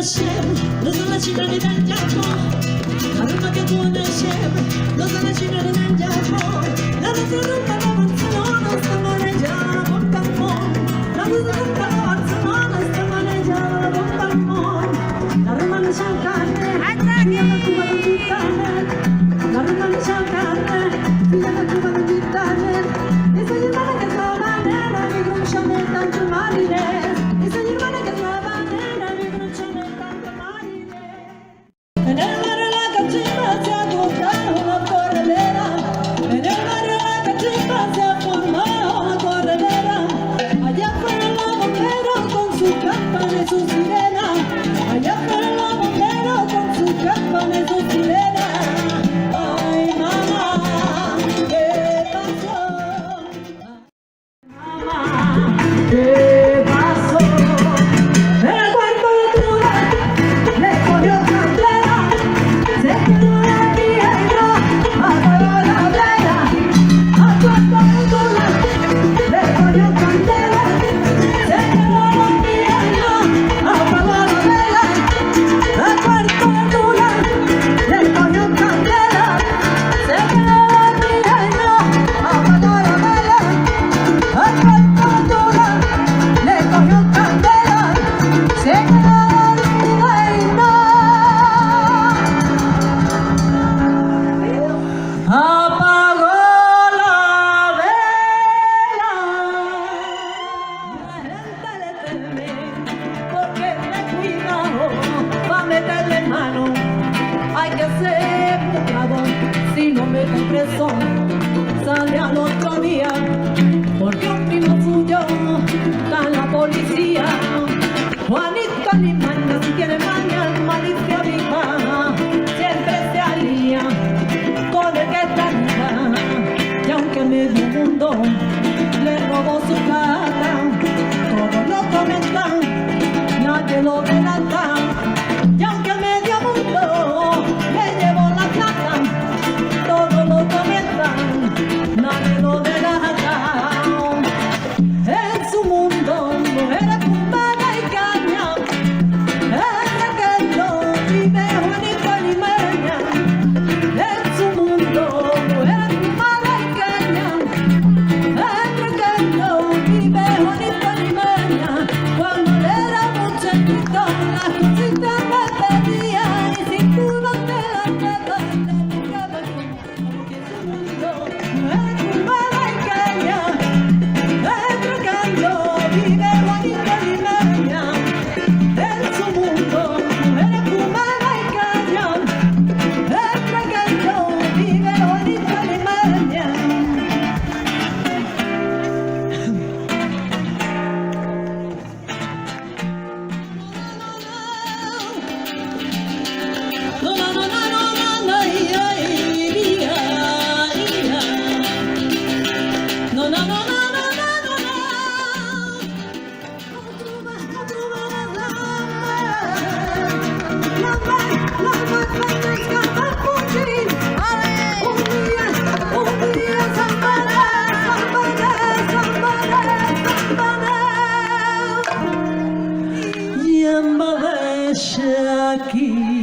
Hashem, los de la China de Japón, la rumba que tú de Hashem, los de la China de Japón, la rumba de Barcelona, esta manera por Camón, la rumba de Barcelona, esta manera por Camón, la rumba de Shanghai, la rumba de Gitaner, la rumba de Shanghai, la rumba de Gitaner, esa hermana que es la manera, mi grucha me tanto marines, esa hermana que es la manera, mi grucha me tanto marines. En el barrio La Cachimba se ha comprado una corredera, en el barrio La Cachimba se ha formado una corredera, allá fuera los bomberos con su campana y su sirena, allá fuera los bomberos con su campana y su sirena. Ay mamá, ¿qué pasó? Mamá, ¿qué pasó? El cuerpo de tu le cogió candela, se quedó la tía y no apagó la vela. Al cuerpo de tu le cogió candela, se quedó la tía y no apagó la vela. Al cuerpo de tu le cogió candela, se quedó la tía y no apagó la vela. Al cuerpo de tu le cogió candela, se quedó la tía y no apagó la vela. La gente le teme porque me cuidado pa' meterle mano. Hay que ser cuidado, si no meten preso, sale al otro día. Porque un primo suyo está en la policía. Juanito ni maña, si tiene maña, malicia viva, siempre se alía con el que está arriba. Y aunque medio mundo le robó su plata, todos lo comentan, nadie lo delata. Y aunque medio mundo le llevó la plata, todos lo comentan, nadie lo delata. En su mundo mujeres fumada y caña, entre que no vive Juanito ni Meña. En su mundo mujeres fumada y caña, entre que no vive Juanito ni Meña. Cuando él era muchachito las cositas me pedía, y si tú no te las dabas te buscaba yo. Porque en su mundo mujeres fumada y caña, entre que no vive Juanito ni Meña. En su mundo mujeres fumada y caña, entre que no vive Juanito ni Meña. No, no, no, no, no, no, ay, ay, ia, ia. No, no, no, no, no, no, no, no. Aquí